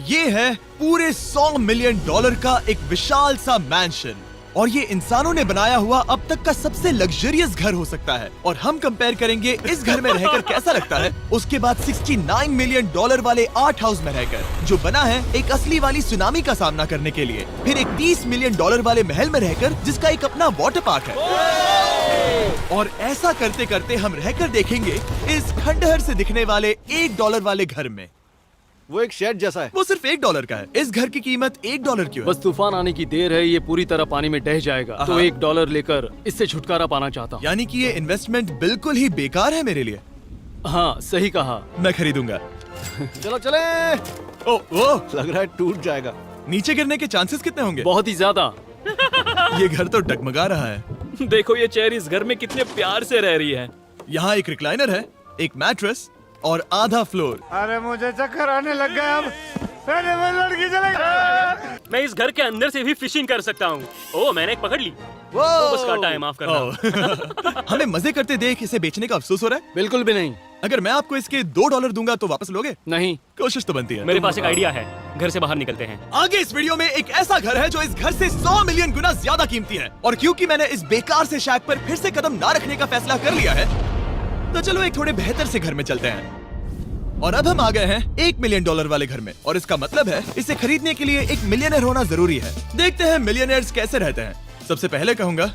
ये है पूरे $100 मिलियन का एक विशाल सा मैंशन, और ये इंसानों ने बनाया हुआ अब तक का सबसे लग्जरियस घर हो सकता है। और हम कंपेयर करेंगे इस घर में रहकर कैसा लगता है उसके बाद $69 मिलियन वाले आर्ट हाउस में रहकर, जो बना है एक असली वाली सुनामी का सामना करने के लिए। फिर एक $30 मिलियन वाले महल में रहकर जिसका एक अपना वाटर पार्क है। और ऐसा करते करते हम रहकर देखेंगे इस खंडहर से दिखने वाले $1 वाले घर में। वो एक शेड जैसा है। वो सिर्फ $1 का है। इस घर की कीमत $1 क्यों है? बस तूफान आने की देर है, ये पूरी तरह पानी में ढह जाएगा, तो $1 लेकर इससे छुटकारा पाना चाहता हूँ। यानी कि ये इन्वेस्टमेंट बिल्कुल ही बेकार है मेरे लिए। हाँ सही कहा। मैं खरीदूंगा। चलो चले। ओ, लग रहा है टूट जाएगा। नीचे गिरने के चांसेस कितने होंगे? बहुत ही ज्यादा। ये घर तो डगमगा रहा है। देखो ये चेयर इस घर में कितने प्यार से रह रही है। यहाँ एक रिक्लाइनर है, एक मैट्रेस और आधा फ्लोर। अरे मुझे चक्कर आने लग गया अब। अरे वो लड़की चले गई। मैं इस घर के अंदर से भी फिशिंग कर सकता हूँ। ओह मैंने एक पकड़ ली। वो बस काटा है, माफ करना। हमें मजे करते देख इसे बेचने का अफसोस हो रहा है। बिल्कुल भी नहीं। अगर मैं आपको इसके $2 दूंगा तो वापस लोगे? नहीं। कोशिश तो बनती है। मेरे पास एक आइडिया है, घर से बाहर निकलते हैं। आगे इस वीडियो में एक ऐसा घर है जो इस घर से 100 मिलियन गुना ज्यादा कीमती है। और क्योंकि मैंने इस बेकार से शैक पर फिर से कदम ना रखने का फैसला कर लिया है, तो चलो एक थोड़े बेहतर से घर में चलते हैं। और अब हम आ गए हैं $1 मिलियन वाले घर में, और इसका मतलब है इसे खरीदने के लिए एक मिलियनर होना जरूरी है। देखते हैं मिलियनर्स कैसे रहते हैं। सबसे पहले कहूंगा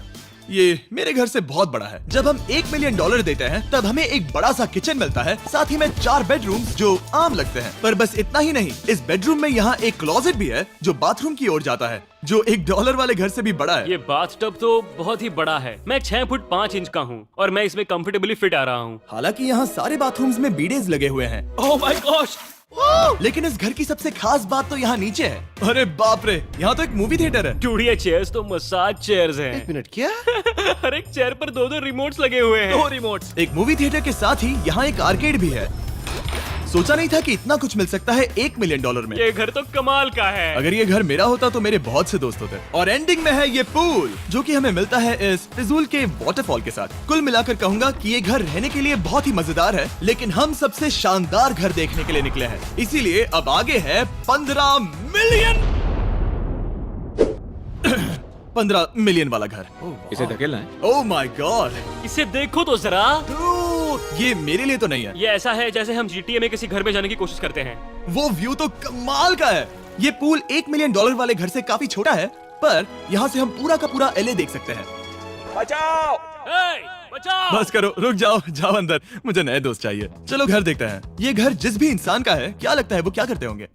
ये मेरे घर से बहुत बड़ा है। जब हम $1 मिलियन देते हैं तब हमें एक बड़ा सा किचन मिलता है, साथ ही में 4 बेडरूम जो आम लगते हैं। पर बस इतना ही नहीं, इस बेडरूम में यहाँ एक क्लोजेट भी है जो बाथरूम की ओर जाता है, जो $1 वाले घर से भी बड़ा है। ये बाथटब तो बहुत ही बड़ा है। मैं 6 फुट 5 इंच का हूँ और मैं इसमें कंफर्टेबली फिट आ रहा हूँ। हालांकि यहाँ सारे बाथरूम्स में बीडेज लगे हुए हैं। Oh my gosh. लेकिन इस घर की सबसे खास बात तो यहाँ नीचे है। अरे बाप रे, यहाँ तो एक मूवी थिएटर है। चूड़िया चेयर्स तो मसाज चेयर्स हैं। एक मिनट, क्या? हर एक चेयर पर 2-2 रिमोट्स लगे हुए हैं। 2 रिमोट्स। एक मूवी थिएटर के साथ ही यहाँ एक आर्केड भी है। सोचा नहीं था कि इतना कुछ मिल सकता है $1 मिलियन में। ये घर तो कमाल का है। अगर ये घर मेरा होता तो मेरे बहुत से दोस्त होते। और एंडिंग में है ये पूल, जो कि हमें मिलता है इस फिजूल के वाटरफॉल के साथ। कुल मिलाकर कहूंगा कि ये घर रहने के लिए बहुत ही मजेदार है, लेकिन हम सबसे शानदार घर देखने के लिए निकले हैं, इसीलिए अब आगे है 15 मिलियन वाला घर। इसे धकेलना है। ओह माय गॉड, इसे देखो तो जरा। ये मेरे लिए तो नहीं है। ये ऐसा है जैसे हम GTA में किसी घर में जाने की कोशिश करते हैं। वो व्यू तो कमाल का है। ये पूल $1 मिलियन वाले घर से काफी छोटा है, पर यहाँ से हम पूरा का पूरा LA देख सकते हैं। बचाओ! बचाओ! बस करो, रुक जाओ, जाओ अंदर, मुझे नए दोस्त चाहिए। चलो घर देखते हैं। ये घर जिस भी इंसान का है, क्या लगता है वो क्या करते होंगे?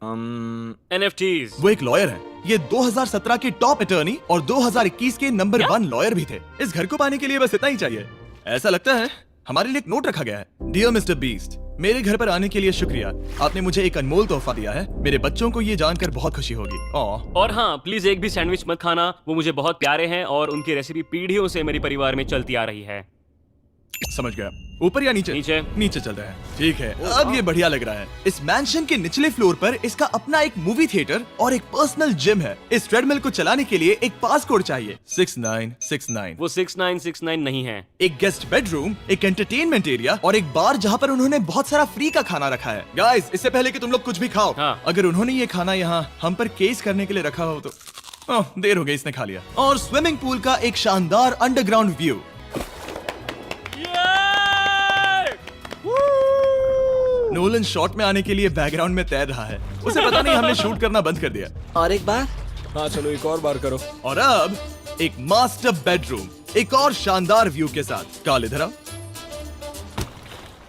NFTs। वो एक लॉयर है। ये 2017 के टॉप अटर्नी और 2021 के नंबर 1 लॉयर भी थे। इस घर को पाने के लिए बस इतना ही चाहिए। ऐसा लगता है हमारे लिए एक नोट रखा गया है। डियर मिस्टर बीस्ट, मेरे घर पर आने के लिए शुक्रिया। आपने मुझे एक अनमोल तोहफा दिया है। मेरे बच्चों को ये जानकर बहुत खुशी होगी। और हाँ, प्लीज एक भी सैंडविच मत खाना, वो मुझे बहुत प्यारे हैं और उनकी रेसिपी पीढ़ियों से मेरे परिवार में चलती आ रही है। समझ गया। ऊपर या नीचे? नीचे। नीचे चल रहा है। ठीक है, अब ये बढ़िया लग रहा है। इस मैंशन के निचले फ्लोर पर इसका अपना एक मूवी थिएटर और एक पर्सनल जिम है। इस ट्रेडमिल को चलाने के लिए एक पास कोड चाहिए, 6969। वो 6969 नहीं है। एक गेस्ट बेडरूम, एक एंटरटेनमेंट एरिया और एक बार जहाँ पर उन्होंने बहुत सारा फ्री का खाना रखा है। गाइस, इससे पहले कि तुम लोग कुछ भी खाओ, हाँ। अगर उन्होंने ये खाना यहाँ हम पर केस करने के लिए रखा हो तो देर हो गई, इसने खा लिया। और स्विमिंग पूल का एक शानदार अंडरग्राउंड व्यू। नोलन शॉट में आने के लिए बैकग्राउंड में तैर रहा है। उसे पता नहीं हमने शूट करना बंद कर दिया। और एक बार। हाँ चलो एक और बार करो। और अब एक मास्टर बेडरूम, एक और शानदार व्यू के साथ। काल इधर आओ।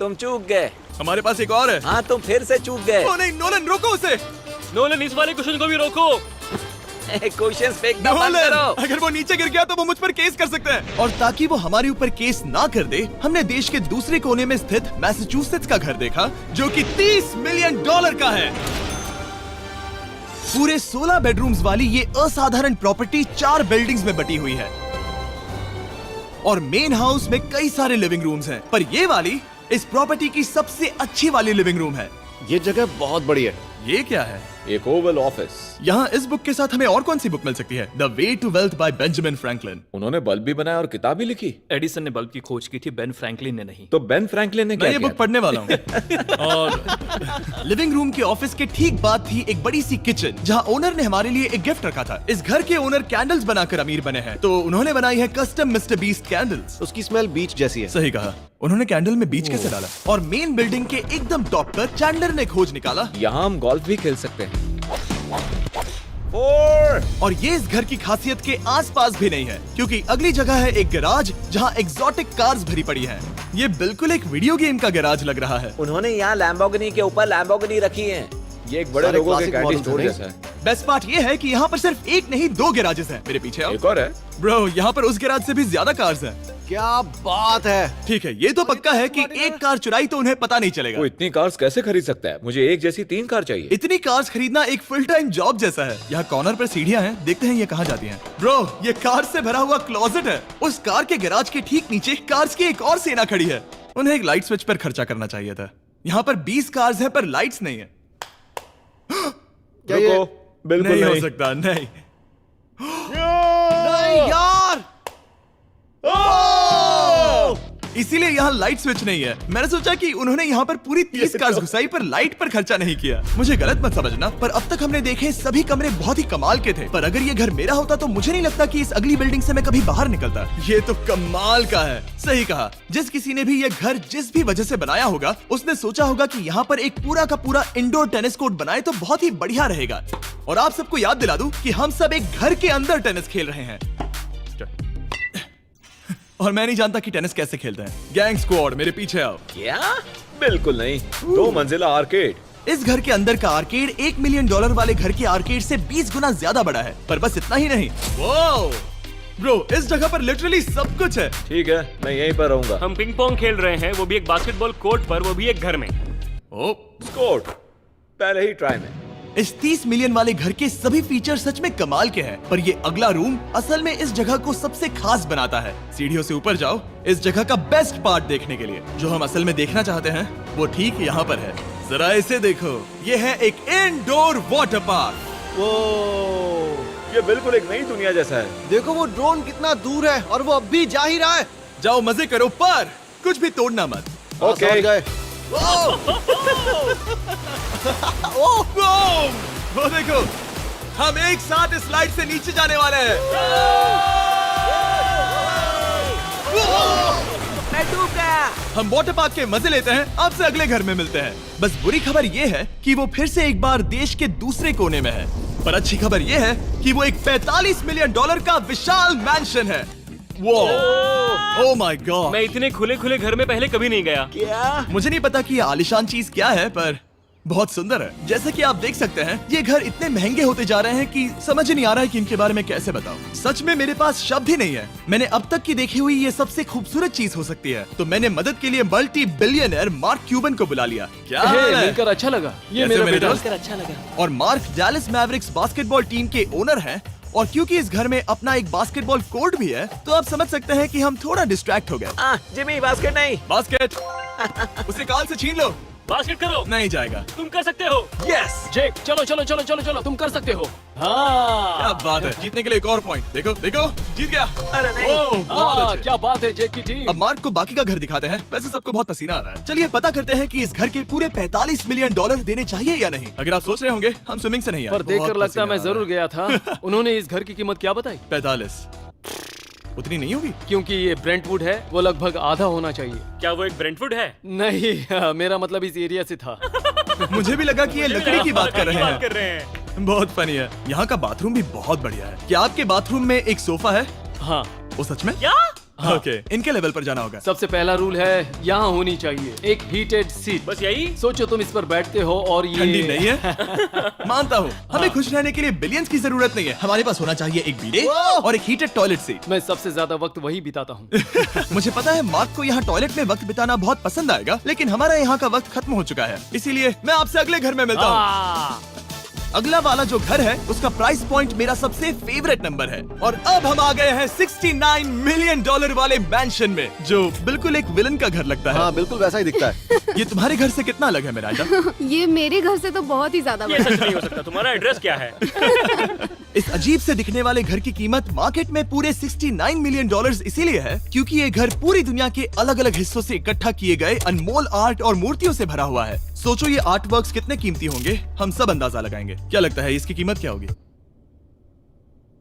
तुम चूक गए। हमारे पास एक और है। हाँ तुम फिर से चूक गए। ओ नहीं, नोलन रोको उसे। नोलन, इस वाले क्वेश्चन को भी रोको। क्वेश्चन फेंकना बंद नोलन, करो। अगर वो नीचे गिर गया तो वो मुझ पर केस कर सकते हैं। और ताकि वो हमारे ऊपर केस ना कर दे, हमने देश के दूसरे कोने में स्थित मैसाचुसेट्स का घर देखा, जो कि $30 मिलियन का है। पूरे 16 बेडरूम्स वाली ये असाधारण प्रॉपर्टी 4 बिल्डिंग्स में बटी हुई है और मेन हाउस में कई सारे लिविंग रूम्स हैं, पर ये वाली इस प्रॉपर्टी की सबसे अच्छी वाली लिविंग रूम है। ये जगह बहुत बड़ी है। ये क्या है? एक ओवल ऑफिस। यहाँ इस बुक के साथ हमें और कौन सी बुक मिल सकती है? The way to wealth by Benjamin Franklin. उन्होंने बल्ब भी बनाया और किताब भी लिखी। एडिसन ने बल्ब की खोज की थी, बेन फ्रैंकलिन ने नहीं। तो बेन फ्रैंकलिन ने मैं क्या ये किया? बुक पढ़ने वाला हूँ। और लिविंग रूम के ऑफिस के ठीक बाद थी एक बड़ी सी किचन, जहाँ ओनर ने हमारे लिए एक गिफ्ट रखा था। इस घर के ओनर कैंडल्स बनाकर अमीर बने हैं, तो उन्होंने बनाई है कस्टम मिस्टर बीस्ट कैंडल्स। उसकी स्मेल बीच जैसी है। सही कहा। उन्होंने कैंडल में बीच कैसे डाला? और मेन बिल्डिंग के एकदम टॉप पर चैंडलर ने खोज निकाला। यहाँ हम गोल्फ भी खेल सकते हैं। 4 और ये इस घर की खासियत के आसपास भी नहीं है, क्योंकि अगली जगह है एक गैराज जहाँ एग्जॉटिक कार्स भरी पड़ी हैं। ये बिल्कुल एक वीडियो गेम का गैराज लग रहा है। उन्होंने यहाँ लैम्बोर्गिनी के ऊपर लैम्बोर्गिनी रखी है। ये एक बड़े सारे लोगों के classic कैंडी models स्टोर हैं। जैसा है। बेस्ट पार्ट ये है कि यहाँ पर सिर्फ एक नहीं 2 गैराजेस हैं। मेरे पीछे आओ। एक और है। ब्रो, यहाँ पर उस गैराज से भी ज्यादा कार्स हैं। क्या बात है। ठीक है, ये तो पक्का है कि एक कार चुराई तो उन्हें पता नहीं चलेगा। वो इतनी कार्स कैसे खरीद सकता है? मुझे एक जैसी 3 कार चाहिए। इतनी कार्स खरीदना एक फुल टाइम जॉब जैसा है। यहाँ कॉर्नर पर सीढ़ियाँ हैं, देखते हैं ये कहाँ जाती हैं। ब्रो, ये कार से भरा हुआ क्लोजेट है। उस कार के गैराज के ठीक नीचे कार्स की एक और सेना खड़ी है। उन्हें एक लाइट स्विच पर खर्चा करना चाहिए था। यहाँ पर 20 कार्स हैं पर लाइट्स नहीं है। क्या ये- रुको, बिल्कुल नहीं हो नहीं। सकता, नहीं। नहीं यार। इसीलिए यहाँ लाइट स्विच नहीं है। मैंने सोचा कि उन्होंने यहाँ पर पूरी 30 कार्स घुसाई पर लाइट पर खर्चा नहीं किया। मुझे गलत मत समझना, पर अब तक हमने देखे सभी कमरे बहुत ही कमाल के थे। पर अगर ये घर मेरा होता तो मुझे नहीं लगता कि इस अगली बिल्डिंग से मैं कभी बाहर निकलता। ये तो कमाल का है। सही कहा। जिस किसी ने भी ये घर जिस भी वजह से बनाया होगा, उसने सोचा होगा कि यहाँ पर एक पूरा का पूरा इंडोर टेनिस कोर्ट बनाए तो बहुत ही बढ़िया रहेगा। और आप सबको याद दिला दूं कि हम सब एक घर के अंदर टेनिस खेल रहे हैं। और मैं नहीं जानता कि टेनिस कैसे खेलते हैं। गैंग स्क्वाड, मेरे पीछे आओ। क्या? बिल्कुल नहीं। 2 मंजिला आर्केड। इस घर के अंदर का आर्केड $1 मिलियन वाले घर के आर्केड से 20 गुना ज्यादा बड़ा है। पर बस इतना ही नहीं। वाओ! ब्रो, इस जगह पर लिटरली सब कुछ है। ठीक है, मैं यहीं पर रहूंगा। हम पिंग पोंग खेल रहे हैं, वो भी एक बास्केटबॉल कोर्ट पर, वो भी एक घर में। ओ, स्कोट पहले ही ट्राई में। इस 30 मिलियन वाले घर के सभी फीचर सच में कमाल के हैं, पर ये अगला रूम असल में इस जगह को सबसे खास बनाता है। सीढ़ियों से ऊपर जाओ इस जगह का बेस्ट पार्ट देखने के लिए। जो हम असल में देखना चाहते हैं वो ठीक यहाँ पर है। जरा इसे देखो, ये है एक इंडोर वाटर पार्क। वो ये बिल्कुल एक नई दुनिया जैसा है। देखो वो ड्रोन कितना दूर है और वो अब भी जा ही रहा है। जाओ मजे करो, पर कुछ भी तोड़ना मत। हाँ, ओके। समझ गए। वो देखो, हम एक साथ इस लाइट से नीचे जाने वाले हैं। मैं डूब गया। हम वाटर पार्क के मजे लेते हैं, आपसे अगले घर में मिलते हैं। बस बुरी खबर ये है कि वो फिर से एक बार देश के दूसरे कोने में है। पर अच्छी खबर ये है कि वो एक $45 मिलियन का विशाल मैंशन है। वो ओह माय गॉड। मैं इतने खुले खुले घर में पहले कभी नहीं गया। क्या? मुझे नहीं पता कि ये आलिशान चीज क्या है, पर बहुत सुंदर है। जैसे कि आप देख सकते हैं, ये घर इतने महंगे होते जा रहे हैं कि समझ नहीं आ रहा है कि इनके बारे में कैसे बताऊं। सच में मेरे पास शब्द ही नहीं है। मैंने अब तक की देखी हुई ये सबसे खूबसूरत चीज हो सकती है। तो मैंने मदद के लिए मल्टी बिलियनर मार्क क्यूबन को बुला लिया। क्या हे, हाल है? मिलकर अच्छा लगा। ये कैसे मेरा मेरे बेटा। दोस्त? अच्छा लगा। और mark Dallas Mavericks basketball team के ओनर हैं। और क्योंकि इस घर में अपना एक बास्केटबॉल कोर्ट भी है, तो आप समझ सकते हैं कि हम थोड़ा डिस्ट्रैक्ट हो गए। जिमी बास्केट नहीं। बास्केट उसे काल से छीन लो। बास्केट करो, नहीं जाएगा। तुम कर सकते हो। यस, जेक, चलो चलो चलो चलो चलो, तुम कर सकते हो। क्या हाँ बात है। जीतने के लिए एक और पॉइंट। देखो देखो, जीत गया। अरे नहीं। ओह, बहुत हाँ, अच्छे। क्या बात है जेक की टीम। अब मार्क को बाकी का घर दिखाते हैं। वैसे सबको बहुत पसीना आ रहा है। चलिए पता करते हैं कि इस घर के पूरे $45 मिलियन देने चाहिए या नहीं। अगर आप सोच रहे होंगे हम स्विमिंग से नहीं आए, पर देखकर बहुत लगता है मैं पसीना आ जरूर गया था। उन्होंने इस घर की कीमत क्या बताई? 45 उतनी नहीं होगी। क्योंकि ये ब्रेंटवुड है, वो लगभग आधा होना चाहिए। क्या वो एक ब्रेंटफुड है? नहीं, मेरा मतलब इस एरिया से था। मुझे भी लगा कि ये लकड़ी की बात कर रहे बात कर हैं। रहे हैं। बहुत फनी है। यहाँ का बाथरूम भी बहुत बढ़िया है। क्या आपके बाथरूम में एक सोफा है? हाँ, वो सच में? क्या? ओके, इनके लेवल पर जाना होगा। सबसे पहला रूल है यहाँ होनी चाहिए एक हीटेड सीट। बस यही? सोचो तुम इस पर बैठते हो और ये ठंडी नहीं है। मानता हूँ, हमें खुश रहने के लिए बिलियंस की जरूरत नहीं है। हमारे पास होना चाहिए एक बीडे और एक हीटेड टॉयलेट सीट। मैं सबसे ज्यादा वक्त वही बिताता हूँ। मुझे पता है मार्क को यहाँ टॉयलेट में वक्त बिताना बहुत पसंद आएगा, लेकिन हमारा यहाँ का वक्त खत्म हो चुका है। इसीलिए मैं आपसे अगले घर में मिलता हूँ। अगला वाला जो घर है उसका प्राइस पॉइंट मेरा सबसे फेवरेट नंबर है। और अब हम आ गए हैं $69 मिलियन वाले मैंशन में, जो बिल्कुल एक विलन का घर लगता है। हाँ बिल्कुल वैसा ही दिखता है। ये तुम्हारे घर से कितना अलग है मिरांडा? ये मेरे घर से तो बहुत ही ज्यादा ये बड़ा सच नहीं हो सकता। तुम्हारा एड्रेस क्या है? इस अजीब से दिखने वाले घर की कीमत मार्केट में पूरे $69 मिलियन इसीलिए है क्योंकि ये घर पूरी दुनिया के अलग अलग हिस्सों से इकट्ठा किए गए अनमोल आर्ट और मूर्तियों से भरा हुआ है। सोचो ये आर्ट वर्क्स कितने कीमती होंगे, हम सब अंदाजा लगाएंगे। क्या लगता है इसकी कीमत क्या होगी?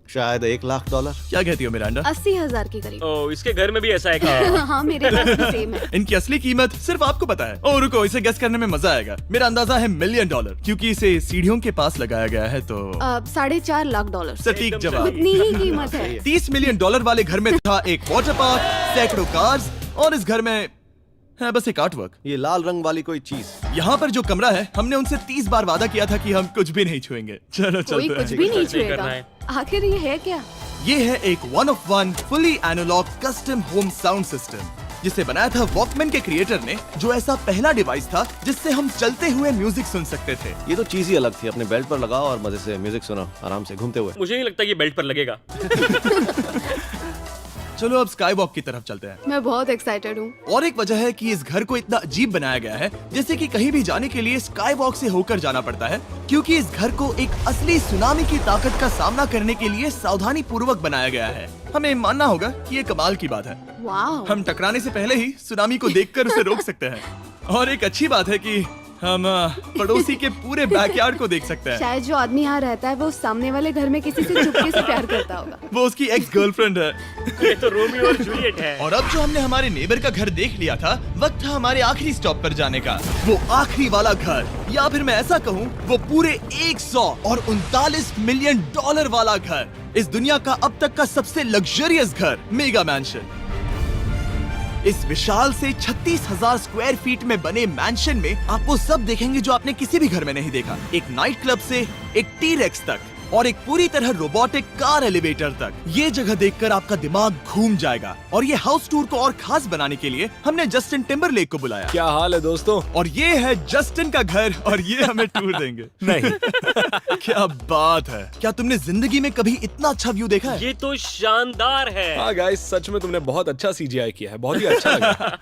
शायद $1 लाख। क्या कहती हो मिरांडा? 80,000 के करीब। ओ, इसके घर में भी ऐसा है क्या? हाँ मेरे घर भी सेम है। इनकी असली कीमत सिर्फ आपको पता है। ओ रुको, इसे गेस करने में मजा आएगा। मेरा अंदाजा है $1 मिलियन क्योंकि इसे सीढ़ियों के पास लगाया गया है तो $4.5 लाख। सटीक जवाब। उतनी ही कीमत है। $30 मिलियन वाले घर में था एक वाटर पार्क, सैकड़ों कार्स और इस घर में है बस एक आर्ट वर्क। ये लाल रंग वाली कोई चीज। यहाँ पर जो कमरा है हमने उनसे 30 बार वादा किया था कि हम कुछ भी नहीं छुएंगे। चलो कोई चलते कुछ हैं। भी नहीं सही करना छुएगा। है। आखिर ये है क्या? ये है एक 1 of 1 fully analogue custom home sound system जिसे बनाया था वॉकमैन के क्रिएटर ने, जो ऐसा पहला डिवाइस था जिससे हम चलते हुए म्यूजिक सुन सकते थे। ये तो चीज ही अलग थी। अपने बेल्ट पर लगाओ और मजे से म्यूजिक सुनो आराम से घूमते हुए। मुझे नहीं लगता ये बेल्ट पर लगेगा। चलो अब स्काई वॉक की तरफ चलते हैं। मैं बहुत एक्साइटेड हूँ। और एक वजह है कि इस घर को इतना अजीब बनाया गया है जैसे कि कहीं भी जाने के लिए स्काई वॉक से होकर जाना पड़ता है, क्योंकि इस घर को एक असली सुनामी की ताकत का सामना करने के लिए सावधानी पूर्वक बनाया गया है। हमें मानना होगा कि ये कमाल की बात है। वाह। हम टकराने से पहले ही सुनामी को देखकर उसे रोक सकते हैं। और एक अच्छी बात है कि हम पड़ोसी के पूरे बैकयार्ड को देख सकते हैं। शायद जो आदमी यहाँ रहता है वो सामने वाले घर में किसी से चुपके से प्यार करता होगा। वो उसकी एक्स गर्लफ्रेंड है। ये तो रोमियो और जूलियट है। और अब जो हमने हमारे नेबर का घर देख लिया था, वक्त था हमारे आखिरी स्टॉप पर जाने का। वो आखिरी वाला घर, या फिर मैं ऐसा कहूँ वो पूरे 139 मिलियन वाला घर, इस दुनिया का अब तक का सबसे लग्जरियस घर, मेगा मैंशन। इस विशाल से 36,000 स्क्वायर फीट में बने मैंशन में आप वो सब देखेंगे जो आपने किसी भी घर में नहीं देखा। एक नाइट क्लब से एक टी-रेक्स तक और एक पूरी तरह रोबोटिक कार एलिवेटर तक। ये जगह देखकर आपका दिमाग घूम जाएगा। और ये हाउस टूर को और खास बनाने के लिए हमने जस्टिन टिम्बरलेक को बुलाया। क्या हाल है दोस्तों? और ये है जस्टिन का घर और ये हमें टूर देंगे। नहीं। क्या बात है, क्या तुमने जिंदगी में कभी इतना अच्छा व्यू देखा है? ये तो शानदार है। हाँ गाइस, सच में तुमने बहुत अच्छा CGI किया है। बहुत ही अच्छा लगा।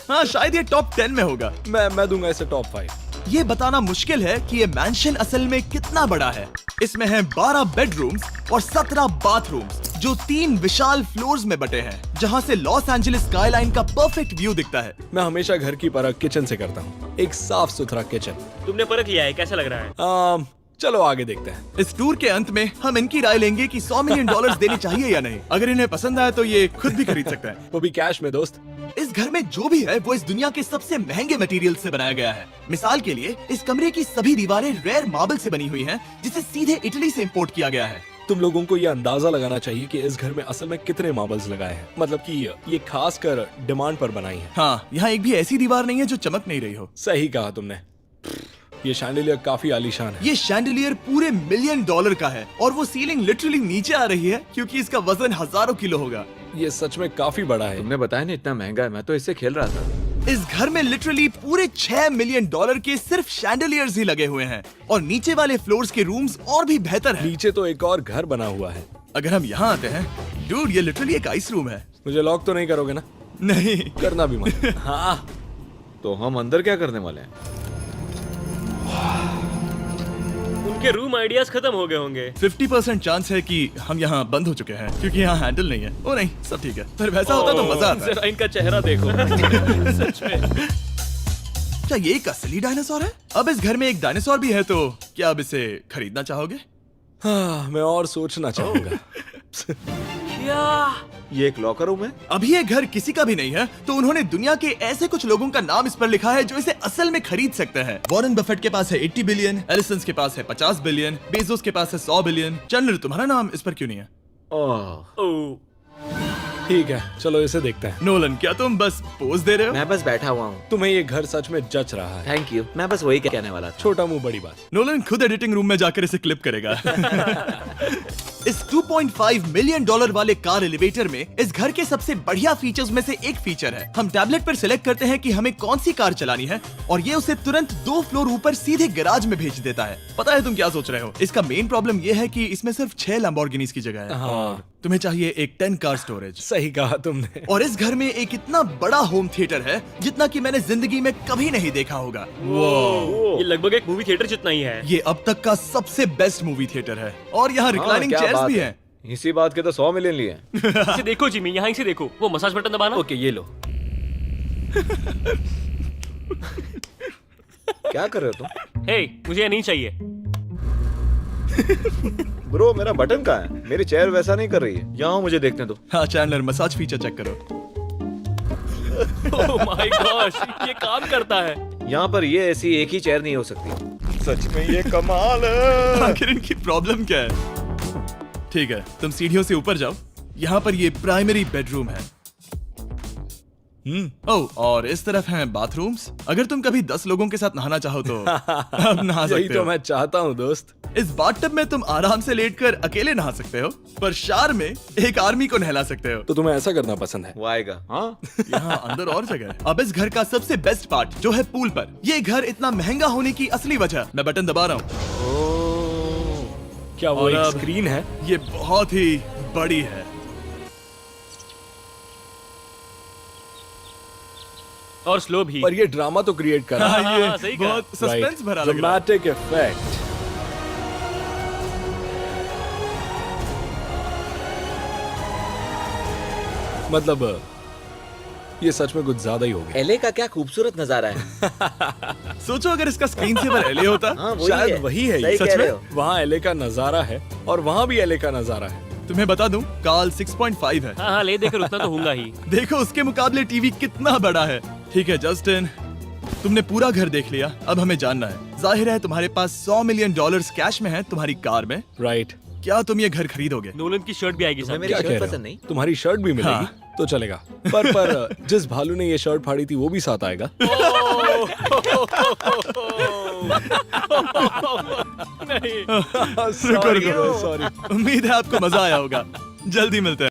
हाँ शायद ये टॉप 10 में होगा। मैं दूंगा इसे टॉप 5। ये बताना मुश्किल है कि ये मैंशन असल में कितना बड़ा है। इसमें हैं 12 बेडरूम्स और 17 बाथरूम्स जो 3 विशाल फ्लोर्स में बटे हैं, जहां से लॉस एंजलिस स्काईलाइन का परफेक्ट व्यू दिखता है। मैं हमेशा घर की परख किचन से करता हूँ। एक साफ सुथरा किचन। तुमने परख लिया है, कैसा लग रहा है? चलो आगे देखते हैं। इस टूर के अंत में हम इनकी राय लेंगे कि $100 मिलियन देने चाहिए या नहीं। अगर इन्हें पसंद आए तो ये खुद भी खरीद सकते हैं। वो भी कैश में दोस्त। इस घर में जो भी है वो इस दुनिया के सबसे महंगे मटेरियल से बनाया गया है। मिसाल के लिए इस कमरे की सभी दीवारें रेयर मार्बल से बनी हुई हैं, जिसे सीधे इटली से इंपोर्ट किया गया है। तुम लोगों को ये अंदाजा लगाना चाहिए कि इस घर में असल में कितने मार्बल्स लगाए हैं। मतलब कि ये खास कर डिमांड पर बनाई है। हाँ, यहाँ एक भी ऐसी दीवार नहीं है जो चमक नहीं रही हो। सही कहा तुमने। ये शैंडिलियर काफी आलीशान है। ये शैंडिलियर पूरे $1 मिलियन का है और वो सीलिंग लिटरली नीचे आ रही है क्योंकि इसका वजन हजारों किलो होगा। ये सच में काफी बड़ा है। तुमने बताया ना इतना महंगा है, मैं तो इससे खेल रहा था। इस घर में लिटरली पूरे $6 मिलियन के सिर्फ शैंडिलियर्स ही लगे हुए हैं और नीचे वाले फ्लोर्स के रूम्स और भी बेहतर हैं। नीचे तो एक और घर बना हुआ है। अगर हम यहाँ आते हैं, डूड ये लिटरली एक आइस रूम है। मुझे लॉक तो नहीं करोगे ना? नहीं करना भी मत। हाँ, तो हम अंदर क्या करने वाले हैं? उनके रूम आइडियाज खत्म हो गए होंगे। 50% चांस है कि हम यहाँ बंद हो चुके हैं क्योंकि यहाँ हैंडल नहीं है। ओ नहीं, सब ठीक है। पर वैसा होता तो मजा आता। जरा इनका चेहरा देखो। सच में। क्या ये एक असली डायनासोर है? अब इस घर में एक डायनासोर भी है, तो क्या अब इसे खरीदना चाहोगे? हाँ, मैं और सोचना चाहूंगा। क्या ये एक लॉकर रूम है? अभी ये घर किसी का भी नहीं है, तो उन्होंने दुनिया के ऐसे कुछ लोगों का नाम इस पर लिखा है जो इसे असल में खरीद सकते हैं। वॉरेन बफेट के पास है 80 बिलियन, एलिसन के पास है 50 बिलियन, बेजोस के पास है 100 बिलियन। चंद्र, तुम्हारा नाम इस पर क्यों नहीं है? ओह, ठीक है, चलो इसे देखते हैं। नोलन, क्या तुम बस पोज दे रहे हो? मैं बस बैठा हुआ हूँ। तुम्हें ये घर सच में जच रहा है। थैंक यू, मैं बस वही कहने वाला था। छोटा मुंह बड़ी बात। नोलन खुद एडिटिंग रूम में जाकर इसे क्लिप करेगा। इस 2.5 मिलियन डॉलर वाले कार एलिवेटर में इस घर के सबसे बढ़िया फीचर्स में से एक फीचर है। हम टैबलेट पर सिलेक्ट करते हैं कि हमें कौन सी कार चलानी है और ये उसे तुरंत 2 फ्लोर ऊपर सीधे गैराज में भेज देता है। पता है तुम क्या सोच रहे हो? इसका मेन प्रॉब्लम ये है कि इसमें सिर्फ 6 लैम्बोर्गिनीज की जगह है। हाँ। तुम्हें चाहिए एक 10 कार स्टोरेज। सही कहा तुमने। और इस घर में एक इतना बड़ा होम थिएटर है जितना कि मैंने जिंदगी में कभी नहीं देखा होगा। ये लगभग एक मूवी थिएटर जितना ही है। ये अब तक का सबसे बेस्ट मूवी थिएटर है और यहाँ रिक्लाइनिंग क्या चेयर्स बात भी है। हैं। इसी बात के तो 100 मिलियन लिए हैं। इसे देखो जिमी, यहाँ इसे देखो, वो मसाज बटन दबाना। ओके ये लो। क्या कर रहे हो तुम? हे, मुझे ये नहीं चाहिए। ब्रो मेरा बटन कहाँ है? मेरी चेयर वैसा नहीं कर रही है। यहाँ मुझे देखने दो। हाँ चैंडलर, मसाज फीचर चेक करो। ओह माय गॉश, ये काम करता है। यहाँ पर ये ऐसी एक ही चेयर नहीं हो सकती। सच में ये कमाल है। आखिर इनकी प्रॉब्लम क्या है? ठीक है, तुम सीढ़ियों से ऊपर जाओ। यहाँ पर ये प्राइमरी बेडरूम है। ओह, और इस तरफ हैं बाथरूम्स। अगर तुम कभी 10 लोगों के साथ नहाना चाहो तो अब नहा यही सकते तो हो। मैं चाहता हूँ दोस्त। इस बाथटब में तुम आराम से लेटकर अकेले नहा सकते हो, पर शार में एक आर्मी को नहला सकते हो। तो तुम्हें ऐसा करना पसंद है? वो आएगा। हाँ यहाँ अंदर और जगह है। अब इस घर का सबसे बेस्ट पार्ट जो है पूल पर। ये घर इतना महंगा होने की असली वजह, मैं बटन दबा रहा हूँ। क्या वो और एक अब- स्क्रीन है? ये बहुत ही बड़ी है। और स्लो भी। पर ये ड्रामा तो क्रिएट कर रहा है। हाँ, ये हाँ, सही कहा। बहुत सस्पेंस भरा लग रहा है। Dramatic effect. मतलब ये सच में कुछ ज्यादा ही हो गया। एले का क्या खूबसूरत नजारा है। सोचो अगर इसका स्क्रीन सेवर एलए होता। हाँ वही शायद है। वही है ये। सही सच कह में? रहे हो। वहाँ एले का नजारा है और वहाँ भी एले का नजारा है। तुम्हें बता दूं, काल 6.5 है। हाँ हाँ, ले देकर उतना तो होगा ही। देखो उसके मुकाबले टीवी कितना बड़ा है। ठीक है जस्टिन, तुमने पूरा घर देख लिया। अब हमें जानना है, जाहिर है तुम्हारे पास 100 मिलियन डॉलर्स कैश में है तुम्हारी कार में। राइट। क्या तुम ये घर खरीदोगे? नोलन की शर्ट भी आएगी तुम्हें साथ। मेरी क्या शर्ट कह रहे पसंद हो? नहीं? तुम्हारी शर्ट भी मिलेगी हाँ। तो चलेगा। पर जिस भालू ने ये शर्ट फाड़ी थी वो भी साथ आएगा। नहीं। शुक्र करो, सॉरी। उम्मीद है आपको मजा आया होगा। जल्दी मिलते हैं।